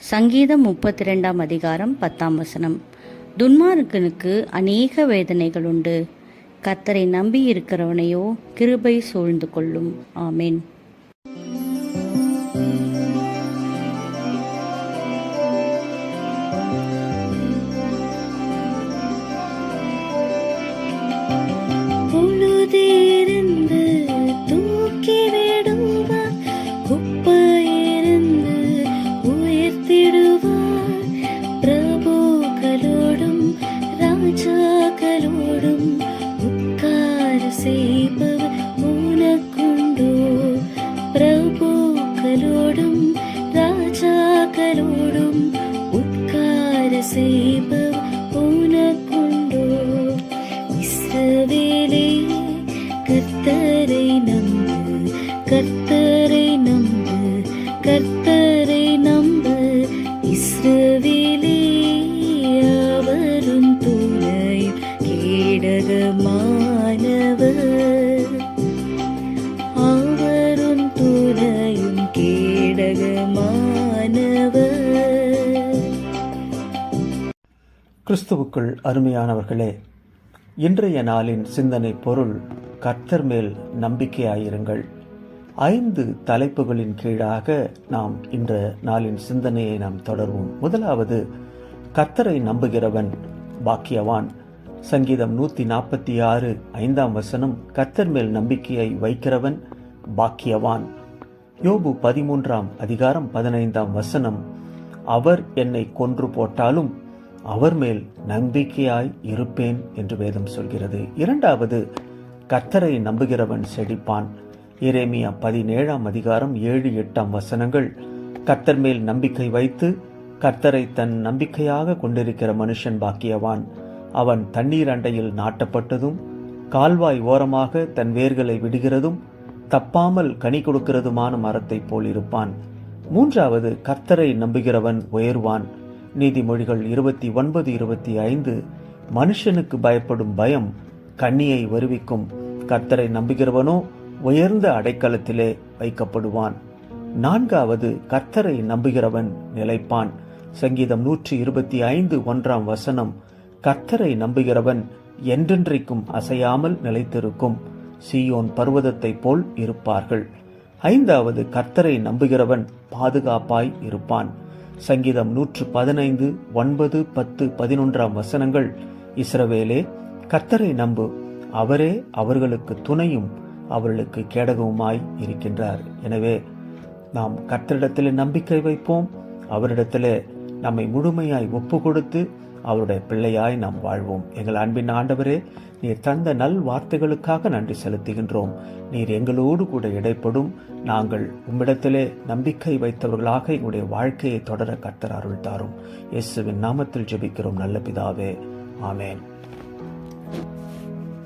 சங்கீதம் 32 அதிகாரம் 10 துன்மார்க்கனுக்கு அநேக வேதனைகள் உண்டு, கர்த்தரை நம்பி இருக்கிறவனையோ கிருபை சூழ்ந்து கொள்ளும். ஆமேன். பொழுதிருந்து தூக்கி விடுவார், குப்பையிருந்து உயர்த்திடுவார். பிரபுக்களோடும் ராஜாக்களோடும் உட்கார செய்பவர் உனக்குண்டோ? பிரபுக்களோடும் ராஜாக்களோடும் உட்கார செய்பவர் உனக்குண்டோ? இஸ்ரவேலே, கர்த்தரை நம்பு, கர்த்தரை நம்பு, கர்த்தரை நம்பு. இஸ்ரவேலே, அவரும் துணையும் கேடகமானவர், அவரும் துணையும் கேடகமானவர். கிறிஸ்துவுக்குள் அருமையானவர்களே, இன்றைய நாளின் சிந்தனை பொருள் கர்த்தர் மேல் நம்பிக்கையாயிருங்கள். 5 தலைப்புகளின் கீழாக நாம் இன்ற நாளின் சிந்தனையை நாம் தொடர்வோம். முதலாவது, கர்த்தரை நம்புகிறவன் பாக்கியவான். சங்கீதம் 146 5 கர்த்தர் மேல் நம்பிக்கையை வைக்கிறவன் பாக்கியவான். யோபு 13 அதிகாரம் 15 அவர் என்னை கொன்று போட்டாலும் அவர் மேல் நம்பிக்கையாய் இருப்பேன் என்று வேதம் சொல்கிறது. இரண்டாவது, கர்த்தரை நம்புகிறவன் செழிப்பான். எரேமியா 17 அதிகாரம் 7-8 கர்த்தர் மேல் நம்பிக்கை வைத்து கர்த்தரை தன் நம்பிக்கையாக கொண்டிருக்கிற மனுஷன் பாக்கியவான். அவன் தண்ணீர் அண்டையில் நாட்டப்பட்டதும் கால்வாய் ஓரமாக தன் வேர்களை விடுகிறதும் தப்பாமல் கனி கொடுக்கிறதுமான மரத்தை போல் இருப்பான். மூன்றாவது, கர்த்தரை நம்புகிறவன் உயர்வான். நீதிமொழிகள் 29-25 மனுஷனுக்கு பயப்படும் பயம் கண்ணியை வருவிக்கும், கர்த்தரை நம்புகிறவனோ உயர்ந்த அடைக்கலத்திலே வைக்கப்படுவான். நான்காவது, கர்த்தரை நம்புகிறவன் நிலைப்பான். சங்கீதம் 125 கர்த்தரை நம்புகிறவன் என்றென்றைக்கும் அசையாமல் நிலைத்திருக்கும், சீயோன் பர்வதத்தை போல் இருப்பார்கள். ஐந்தாவது, கர்த்தரை நம்புகிறவன் பாதுகாப்பாய் இருப்பான். சங்கீதம் 115 9, 10, 11 இஸ்ரவேலே, கர்த்தரை நம்பு, அவரே அவர்களுக்கு துணையும் அவர்களுக்கு கேடகவுமாய் இருக்கின்றார். எனவே நாம் கர்த்தரிடத்திலே நம்பிக்கை வைப்போம், அவரிடத்திலே நம்மை முழுமையாய் ஒப்பு கொடுத்து அவருடைய பிள்ளையாய் நாம் வாழ்வோம். எங்கள் அன்பின் ஆண்டவரே, நீர் தந்த நல் வார்த்தைகளுக்காக நன்றி செலுத்துகின்றோம். நீர் எங்களோடு கூட இடைப்படும். நாங்கள் உம்மிடத்திலே நம்பிக்கை வைத்தவர்களாக எங்களுடைய வாழ்க்கையை தொடர கர்த்தர் அருள் தாரும். இயேசுவின் நாமத்தில் ஜெபிக்கிறோம் நல்ல பிதாவே, ஆமேன்.